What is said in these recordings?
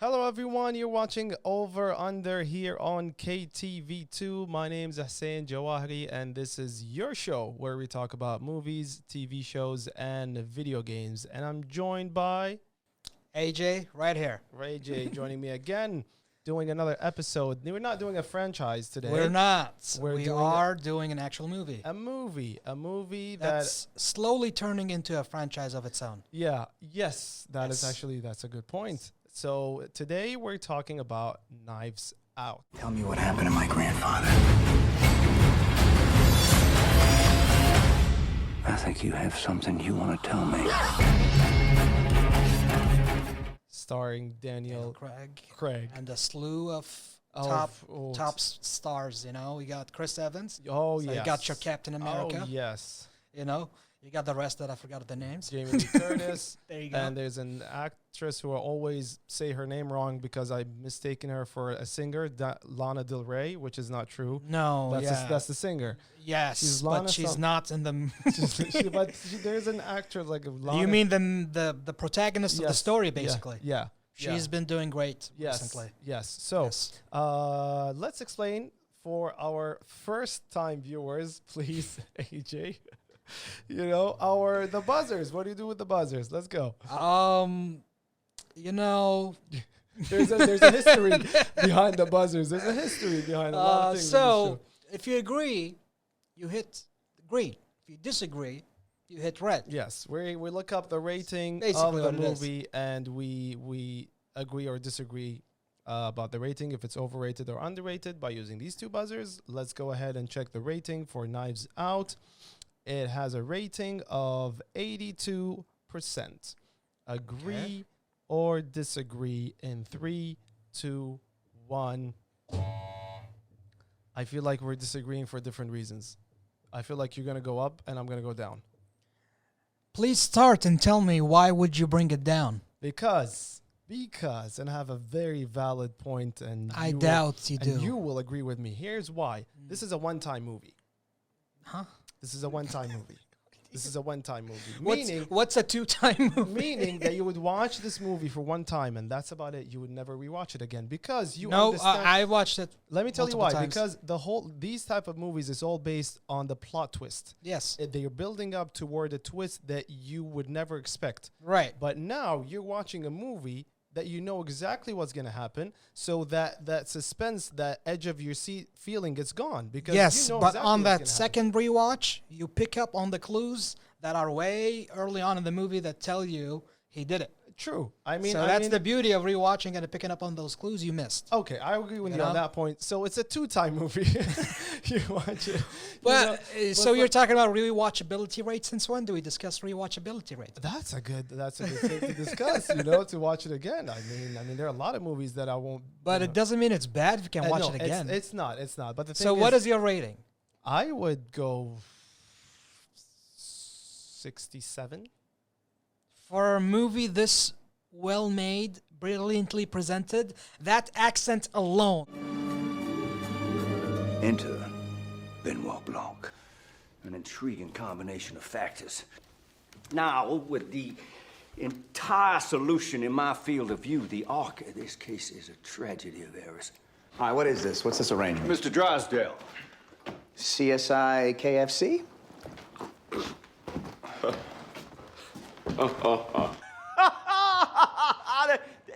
Hello, everyone. You're watching Over Under here on KTV2. My name's Hussein Jawahri, and this is your show where we talk about movies, TV shows, and video games. And I'm joined by AJ, right here. Ray J, joining me again, doing another episode. We're not doing a franchise today. We're not. We're we are doing an actual movie. A movie That's slowly turning into a franchise of its own. that's a good point. So today we're talking about Knives Out. Tell me what happened to my grandfather. I think you have something you want to tell me. Starring Daniel Craig. And a slew of top stars, you know. We got Chris Evans. Oh, so yes. You got your Captain America. Oh, yes. You know, you got the rest that I forgot the names. Jamie Lee Curtis. There you go. And there's an actress who I always say her name wrong because I'm mistaken her for a singer, Lana Del Rey, which is not true. No, That's the singer. Yes, but she's not in the... There's an actor like Lana. You mean the protagonist of the story, basically? Yeah. She's been doing great recently. Yes. So, let's explain for our first-time viewers, please, AJ. You know, the buzzers. What do you do with the buzzers? Let's go. You know, there's a history behind the buzzers. There's a history behind a lot of things. So, if you agree, you hit green. If you disagree, you hit red. Yes, we look up the rating Basically of the movie, and we agree or disagree about the rating, if it's overrated or underrated, by using these two buzzers. Let's go ahead and check the rating for Knives Out. It has a rating of 82%. Agree or disagree in 3, 2, 1. I feel like we're disagreeing for different reasons. I feel like you're going to go up and I'm going to go down. Please start and tell me why would you bring it down? Because, and I have a very valid point, and I doubt you do. And you will agree with me. Here's why. This is a one-time movie. Huh? This is a one-time movie. This is a one-time movie. What's a two-time movie? Meaning that you would watch this movie for one time, and that's about it. You would never rewatch it again because you understand. I watched it. Let me tell you why. times. Because these type of movies is all based on the plot twist. Yes. They are building up toward a twist that you would never expect. Right. But now you're watching a movie that you know exactly what's going to happen, so that suspense, that edge of your seat feeling is gone. Because yes, you know but exactly on what's that gonna second rewatch, you pick up on the clues that are way early on in the movie that tell you he did it. True. That's the beauty of rewatching and picking up on those clues you missed. Okay, I agree with you on that point. So it's a two-time movie. You watch it. So you're talking about rewatchability rate. Since when do we discuss rewatchability rate? That's a good thing to discuss. To watch it again. I mean, there are a lot of movies that I won't. But it doesn't mean it's bad if you can watch it again. It's not. But the thing so what is your rating? I would go 67. For a movie this well made, brilliantly presented, that accent alone. Enter Benoit Blanc. An intriguing combination of factors. Now, with the entire solution in my field of view, the arc of this case is a tragedy of errors. Hi, what is this? What's this arrangement? Mr. Drysdale. CSI KFC?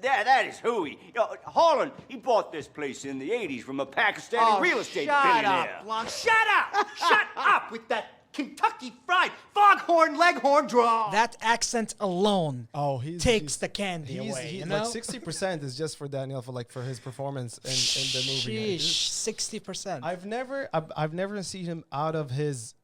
That is hooey. Harlan, he bought this place in the 80s from a Pakistani real estate billionaire. Shut up, Blanc. Shut up! Shut up with that Kentucky Fried Foghorn Leghorn draw. That accent alone takes the candy he's, away. He's you know? like 60% is just for Daniel for his performance in the movie. Sheesh, 60%. I've never seen him out of his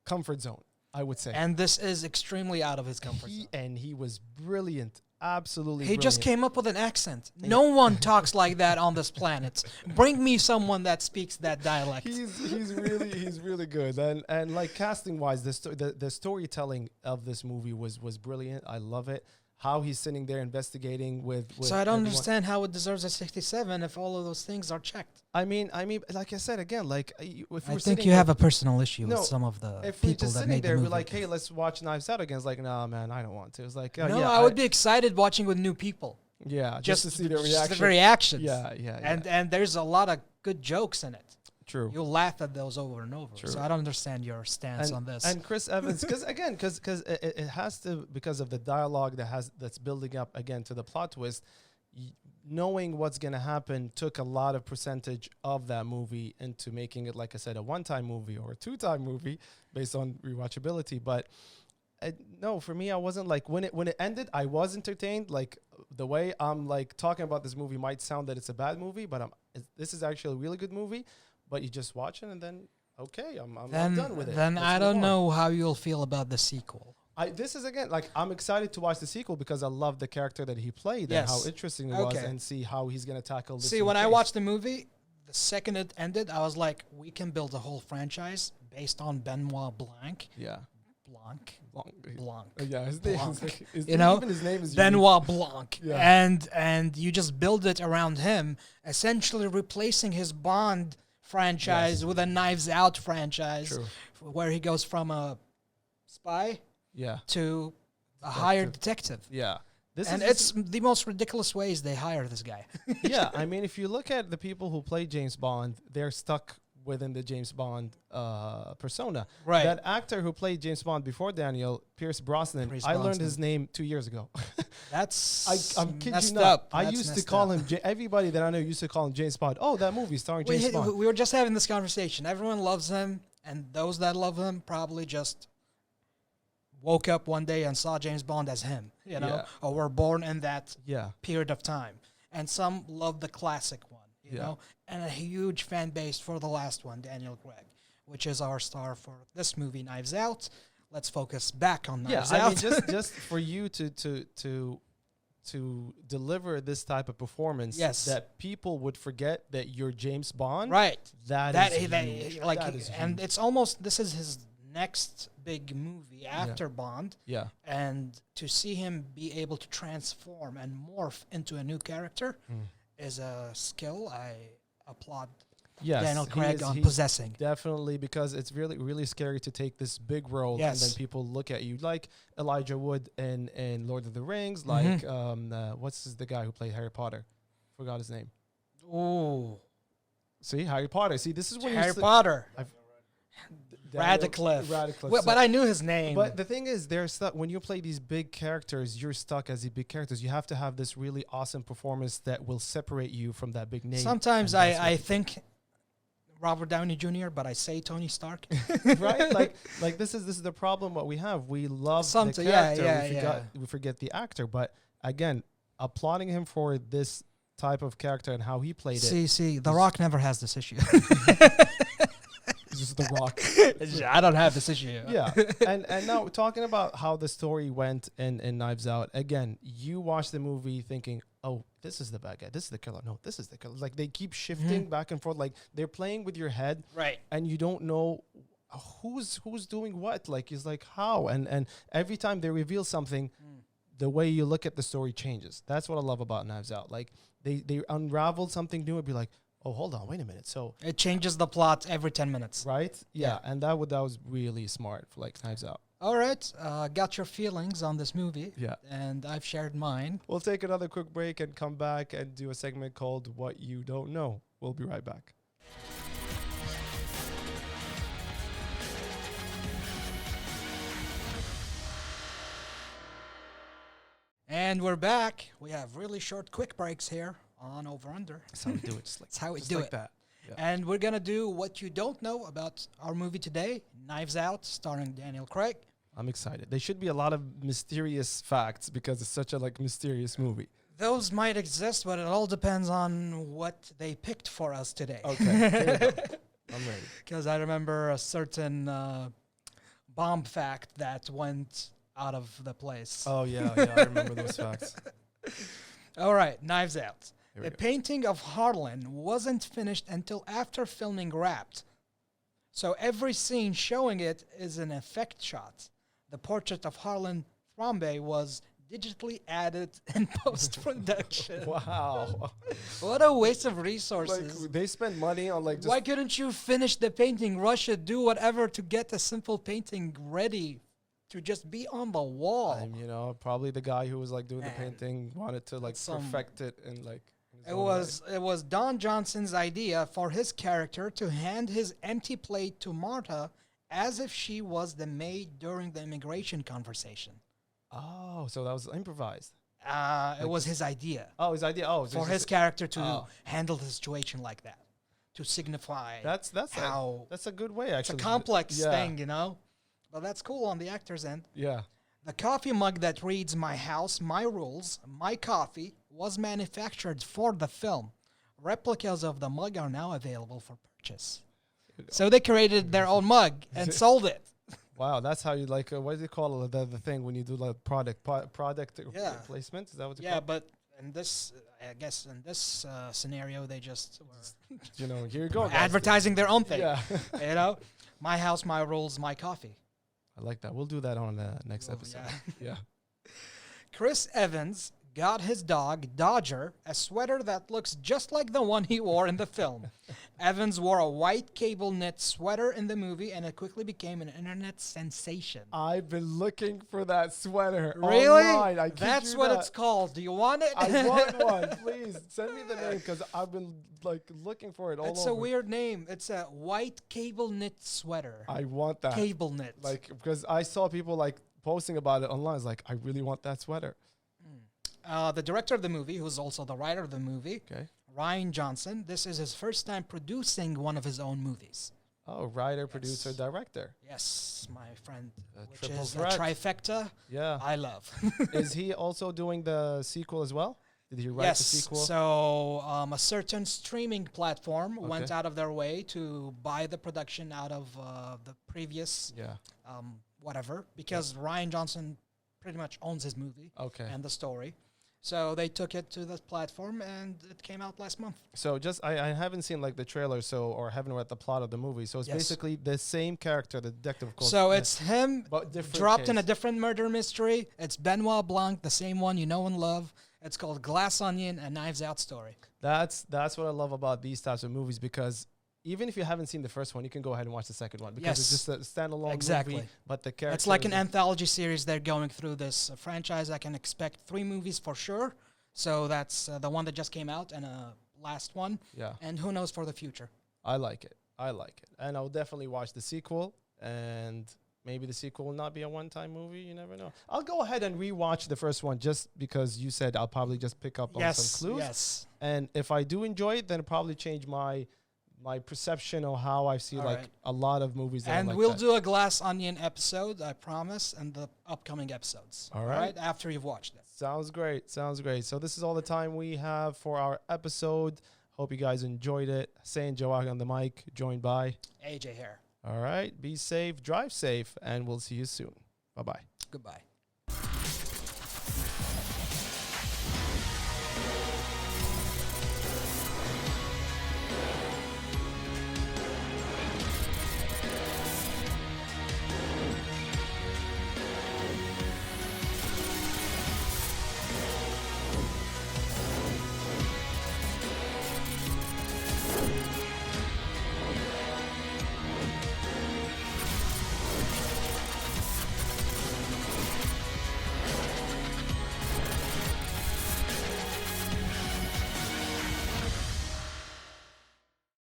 comfort zone, I would say. And this is extremely out of his comfort zone. And he was brilliant. Absolutely He brilliant. just came up with an accent. No one talks like that on this planet. Bring me someone that speaks that dialect. He's really good. And like casting wise, the storytelling of this movie was brilliant. I love it. How he's sitting there investigating with so I don't understand how it deserves a 67 if all of those things are checked. I mean, like I said again, like if I think you have a personal issue with some of the if people we just that sitting made there, the we're movie. like, hey, let's watch Knives Out again. It's like, no, man, I don't want to. It's like, No, I would be excited watching with new people. Yeah, just to see the just reaction. the reactions. Yeah, yeah, yeah. And there's a lot of good jokes in it. True. You'll laugh at those over and over. True. So I don't understand your stance on this. And Chris Evans, because it has to, because of the dialogue that's building up again to the plot twist. Knowing what's going to happen took a lot of percentage of that movie into making it, like I said, a one-time movie or a two-time movie based on rewatchability. But no, for me, I wasn't like, when it ended, I was entertained. Like the way I'm like talking about this movie might sound that it's a bad movie, but this is actually a really good movie. But you just watch it and then, okay, I'm done with it. Then Let's I move don't on. know how you'll feel about the sequel. This is again like I'm excited to watch the sequel because I love the character that he played Yes. and how interesting it was, Okay. and see how he's gonna tackle this. See, new when I case. watched the movie, the second it ended, I was like, we can build a whole franchise based on Benoit Blanc. yeah, Blanc. Blanc. Blanc. Yeah, his name is Blanc. like, You know, even his name is Benoit Blanc. Yeah. And you just build it around him, essentially replacing his Bond franchise Yes. with a Knives Out franchise, True. where he goes from a spy Yeah, to a hired detective. yeah. This And is it's the most ridiculous ways they hire this guy. yeah. I mean, if you look at the people who play James Bond, they're stuck within the James Bond persona. Right. That actor who played James Bond before Daniel, Pierce Brosnan, Pierce I learned Brosnan. his name 2 years ago. That's I'm kidding messed you not. up. I That's used to messed call up. him. Everybody that I know used to call him James Bond. Oh, that movie starring James Bond. We were just having this conversation. Everyone loves him, and those that love him probably just woke up one day and saw James Bond as him, you know, Yeah. or were born in that Yeah, period of time. And some love the classic one, you Yeah. know, and a huge fan base for the last one, Daniel Craig, which is our star for this movie, Knives Out. Let's focus back on yeah. Knives I Out. mean, just for you to deliver this type of performance, Yes. that people would forget that you're James Bond. right. That is That huge. like, That is and huge. it's almost, this is his next big movie after Bond. Yeah. And to see him be able to transform and morph into a new character is a skill I applaud Yes, Daniel he Craig is- on he's possessing. Definitely, because it's really, really scary to take this big role, and Yes. then people look at you like Elijah Wood in Lord of the Rings, Mm-hmm. like the guy who played Harry Potter? Forgot his name. Ooh, See, Harry Potter. See, this is when Harry you Potter, Daniel Radcliffe. Radcliffe. Well, So- but I knew his name. But the thing is, they're stuck when you play these big characters. You're stuck as the big characters. You have to have this really awesome performance that will separate you from that big name. Sometimes and that's I what- think Robert Downey Jr., but I say Tony Stark. right? Like this is the problem. What we have, we love the Something- yeah, character. We forget the actor. But again, applauding him for this type of character and how he played it. See, The Rock never has this issue. It's just the Rock. I don't have this issue. Yeah, and now talking about how the story went in Knives Out. Again, you watch the movie thinking, oh, this is the bad guy. This is the killer. No, this is the killer. Like they keep shifting back and forth. Like they're playing with your head, Right. and you don't know who's doing what. Like it's like how, and every time they reveal something, the way you look at the story changes. That's what I love about Knives Out. Like they unraveled something new and be like, oh, hold on, wait a minute. So It changes the plot every 10 minutes. right, yeah, and that was really smart for like Knives Out. All right. Got your feelings on this movie. Yeah. And I've shared mine. We'll take another quick break and come back and do a segment called What You Don't Know. We'll be right back. And we're back. We have really short, quick breaks here on Over Under. That's how we do it. Just like, That's how we just do like it. that. Yeah. And we're going to do what you don't know about our movie today, Knives Out, starring Daniel Craig. I'm excited. There should be a lot of mysterious facts because it's such a like mysterious movie. Those might exist, but it all depends on what they picked for us today. Okay, here we go. I'm ready. Because I remember a certain bomb fact that went out of the place. Oh yeah, I remember those facts. All right, Knives Out. Here we The go. painting of Harlan wasn't finished until after filming Wrapped. So every scene showing it is an effect shot. The portrait of Harlan Thrombey was digitally added in post-production. Wow. What a waste of Like resources. they spend money on like just Why couldn't you finish the painting? Russia, do whatever to get a simple painting ready to just be on the wall. And, you know, probably the guy who was like doing the Man, painting wanted to like that's some- perfect it and like. in his It own way. was Don Johnson's idea for his character to hand his empty plate to Marta as if she was the maid during the immigration conversation. Oh, so that was improvised. It was his idea Oh, his idea. Oh, so for it's his just- character to oh. handle the situation like that, to signify That's how that's a good way it's a actually. complex Yeah. thing, you know. But that's cool on the actor's end. Yeah. The coffee mug that reads "My house, my rules, my coffee" was manufactured for the film. Replicas of the mug are now available for purchase. So they created their own mug and sold it. Wow, that's how you like. What do you call it? The thing when you do like product Yeah. placement? Is that what you Yeah, call? but in this, I guess in this scenario, they just were You know, here you go. guys. advertising their own thing. Yeah. You know, my house, my rules, my coffee. I like that. We'll do that on the next Well, episode. yeah. Yeah. Chris Evans got his dog, Dodger, a sweater that looks just like the one he wore in the film. Evans wore a white cable knit sweater in the movie, and it quickly became an internet sensation. I've been looking for that sweater. Really? Online. I kid That's you what not. it's called. Do you want it? I want one. Please send me the name because I've been like looking for it all It's over. a weird name. It's a white cable knit sweater. I want that. Cable knit. Like because I saw people like posting about it online. It's like I really want that sweater. The director of the movie, who's also the writer of the movie, Okay. Ryan Johnson, this is his first time producing one of his own movies. Oh, writer, producer, director. Yes, my friend, which triple is a threat. trifecta Yeah. I love. Is he also doing the sequel as well? Did he write Yes, the sequel? so a certain streaming platform went Okay. out of their way to buy the production out of the previous yeah. whatever, because Ryan Johnson pretty much owns his movie Okay. and the story. So they took it to the platform, and it came out last month. So just I haven't seen like the trailer, or haven't read the plot of the movie. So it's Yes. basically the same character, the detective. Called So it's him but different dropped in a case. different murder mystery. It's Benoit Blanc, the same one you know and love. It's called Glass Onion, a Knives Out story. That's what I love about these types of movies because even if you haven't seen the first one, you can go ahead and watch the second one because it's Yes. just a standalone Exactly. movie. But the character It's like an anthology series. They're going through this franchise. I can expect 3 movies for sure. So that's the one that just came out and last one. Yeah, And who knows for the future. I like it. And I'll definitely watch the sequel. And maybe the sequel will not be a one-time movie. You never know. I'll go ahead and rewatch the first one just because you said I'll probably just pick up on some clues. Yes. And if I do enjoy it, then it'll probably change my perception of how I see All like right. a lot of movies. That are And like we'll that. do a Glass Onion episode, I promise, and the upcoming episodes. All right. After you've watched it. Sounds great. So this is all the time we have for our episode. Hope you guys enjoyed it. Saying Joak on the mic, joined by. AJ here. All right. Be safe, drive safe, and we'll see you soon. Bye-bye. Goodbye.